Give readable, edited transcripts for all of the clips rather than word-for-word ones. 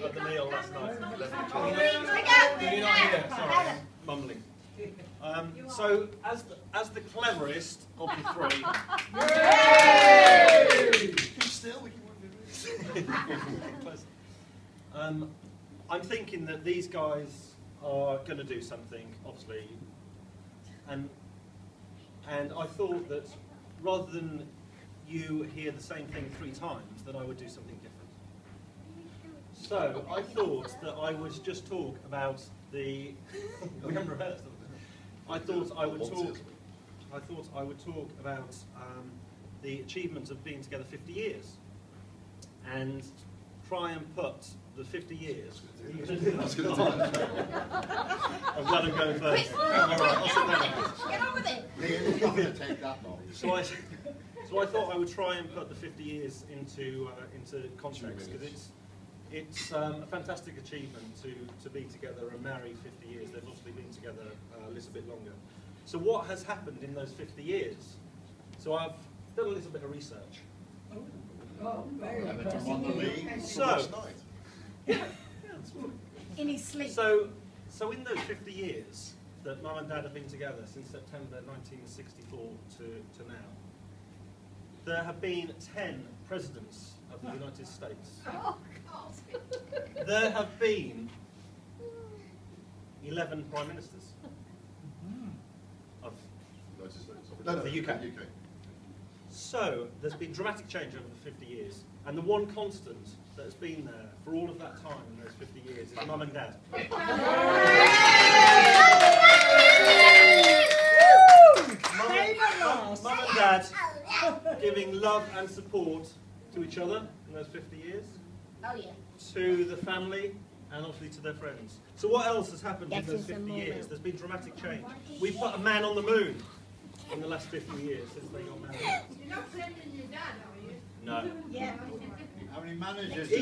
at the meal last night. You're not here. Sorry, I'm mumbling. So, as the cleverest of the three, Still, we can I'm thinking that these guys are going to do something, obviously, and I thought that rather than you hear the same thing 3 times, that I would do something different. So I thought that I would just talk about the. We haven't rehearsed. I thought I would talk about the achievement of being together 50 years, and try and put the 50 years. I'm glad I'm going first. All right, I'll sit down. Get on with it. It's not going to take that long. So I thought I would try and put the 50 years into context, because it's a fantastic achievement to be together and marry 50 years. They've obviously been together a little bit longer. So what has happened in those 50 years? So I've done a little bit of research. In his sleep. So in those 50 years that Mum and Dad have been together, since September 1964 to now, there have been 10 presidents of the United States. Oh, God. There have been 11 prime ministers of the UK. So there's been dramatic change over the 50 years, and the one constant that has been there for all of that time in those 50 years is Mum and Dad. Mum and Dad giving love and support to each other in those 50 years, to the family, and obviously to their friends. So what else has happened in those 50 years? There's been dramatic change. We put a man on the moon in the last 50 years since they got married. You're not sending your dad, are you? No. Yeah. How many managers have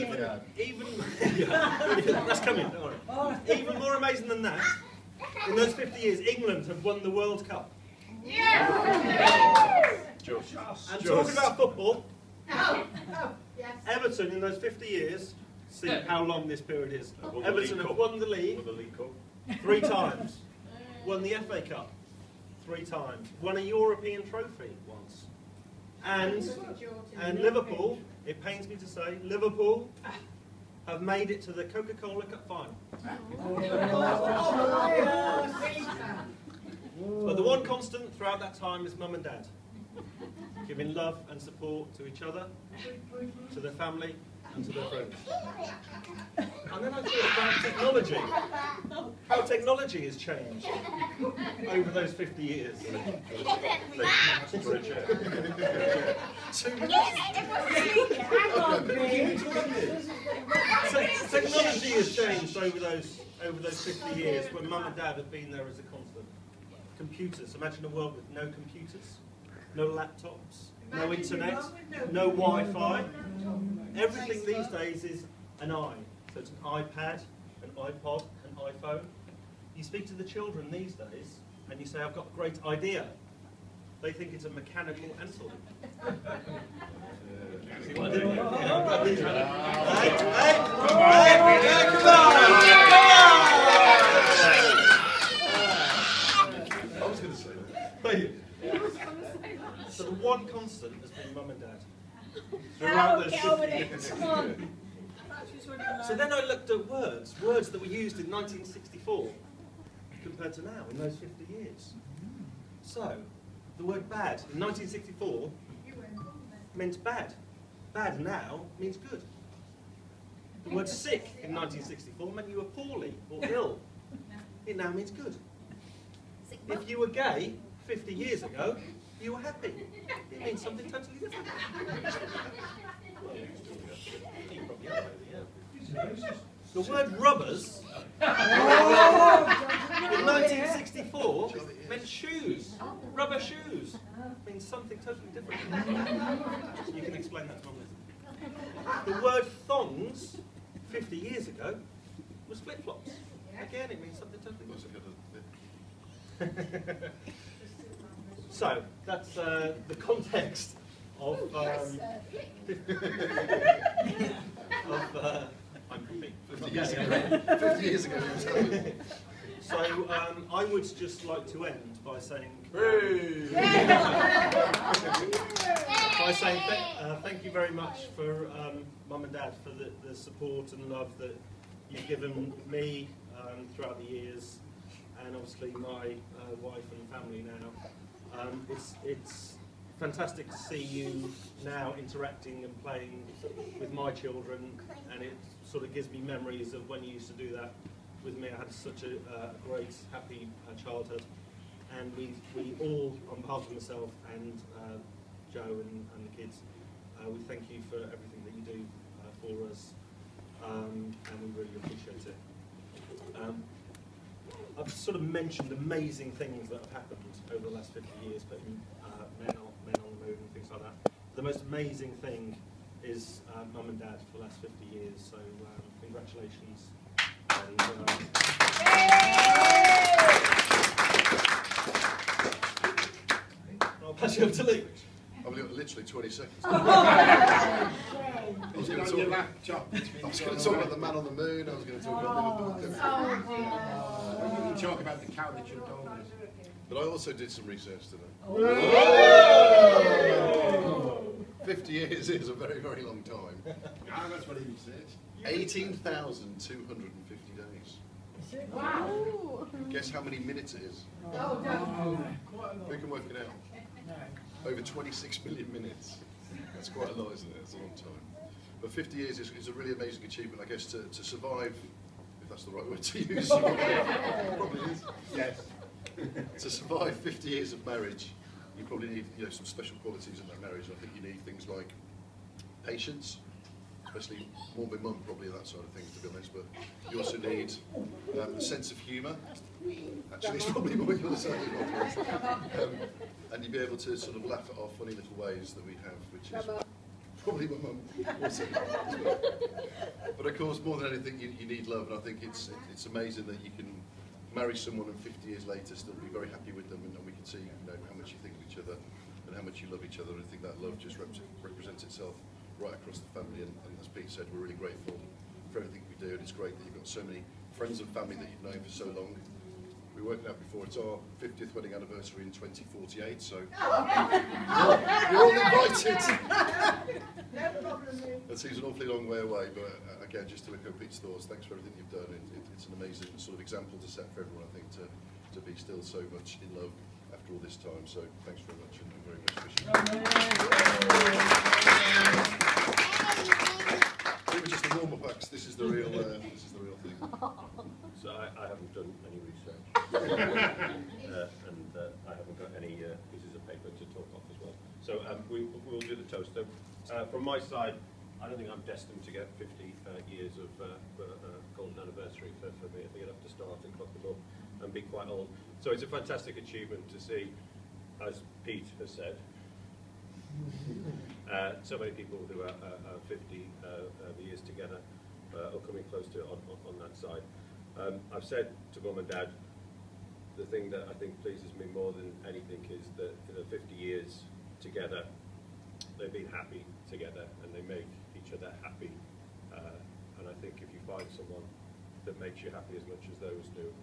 you had? That's coming, don't worry. Even more amazing than that, in those 50 years, England have won the World Cup. Yeah. And talking about football, Yes. Everton in those 50 years, see how long this period is. Everton have won the league 3 times, won the FA Cup 3 times, won a European trophy once, and Liverpool, it pains me to say, Liverpool have made it to the Coca-Cola Cup final. But the one constant throughout that time is Mum and Dad, giving love and support to each other, to their family, and to their friends. And then I thought about technology, how technology has changed over those 50 years. Technology has changed over those 50 years when Mum and Dad have been there as a constant. Computers, imagine a world with no computers, no laptops, no internet, no Wi-Fi. Everything these days is an I. So it's an iPad, an iPod, an iPhone. You speak to the children these days and you say, I've got a great idea. They think it's a mechanical answer. See what I did? I was going to say that. So the one constant has been Mum and Dad. Throughout those 50 years. So then I looked at words that were used in 1964 compared to now in those 50 years. So the word bad in 1964 meant bad. Bad now means good. The word sick in 1964 meant you were poorly or ill. It now means good. If you were gay 50 years ago, you were happy. It means something totally different. The word rubbers in 1964 meant shoes. Rubber shoes means something totally different. You can explain that to Mum. The word thongs 50 years ago was flip-flops. Again, it means something totally different. So, that's the context of I'm years ago. 50 years ago, he was happy. So I would just like to end by saying, thank you very much for Mum and Dad for the support and love that you've given me throughout the years, and obviously my wife and family now. It's fantastic to see you now interacting and playing with my children, and it sort of gives me memories of when you used to do that with me. I had such a great, happy childhood, and we all, on behalf of myself and Joe and the kids, we thank you for everything that you do for us, and we really appreciate it. I've sort of mentioned amazing things that have happened over the last 50 years, putting men on the moon and things like that. The most amazing thing is Mum and Dad for the last 50 years, so congratulations. And, I'll pass you over to Lee. I've got literally 20 seconds. I was going to talk about the man on the moon. I was going to talk about Liverpool. You talk about the cow that you told us. But I also did some research today. Oh. 50 years is a very, very long time. That's what he said. 18,250 days. Wow. Guess how many minutes it is? Oh, no. Who can work it out? Over 26 million minutes. That's quite a lot, isn't it? It's a long time. But 50 years is a really amazing achievement, I guess, to survive, if that's the right word to use. Probably is. Yes. To survive 50 years of marriage, you probably need some special qualities in that marriage. I think you need things like patience, especially more my mum probably that side of things, to be honest, but you also need a sense of humour. Actually, it's probably more your side as well. And you'd be able to sort of laugh at our funny little ways that we have, which is probably my mum also as well. But of course, more than anything, you need love, and I think it's amazing that you can marry someone and 50 years later still be very happy with them, and we can see how much you think of each other and how much you love each other, and I think that love just represents itself right across the family, and as Pete said, we're really grateful for everything we do, and it's great that you've got so many friends and family that you've known for so long. We worked out before, it's our 50th wedding anniversary in 2048, so you're all invited. No problem. That seems an awfully long way away, but again, just to echo Pete's thoughts, thanks for everything you've done. It's an amazing sort of example to set for everyone, I think, to be still so much in love after all this time. So thanks very much, and very much appreciated. They were just the warm-up acts. This is the real thing. So I haven't done any research, and I haven't got any pieces of paper to talk off as well. So we'll do the toast. So from my side, I don't think I'm destined to get 50 years of golden anniversary for me. I think I'd have to start and clock them up and be quite old. So it's a fantastic achievement to see, as Pete has said, so many people who are 50 years together or coming close to it on that side. I've said to Mum and Dad, the thing that I think pleases me more than anything is that 50 years together, they've been happy together and they make each other happy. And I think if you find someone that makes you happy as much as those do,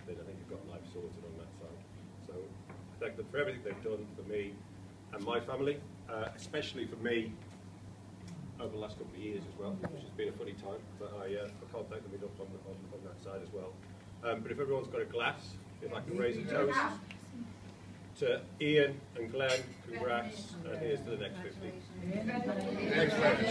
then I think you've got life sorted on that side. So I thank them for everything they've done for me and my family, especially for me over the last couple of years as well, which has been a funny time, but I can't thank them enough on that side as well. But if everyone's got a glass, if I can raise a toast to Ian and Glenn, congrats, and here's to the next 50. Thanks very much.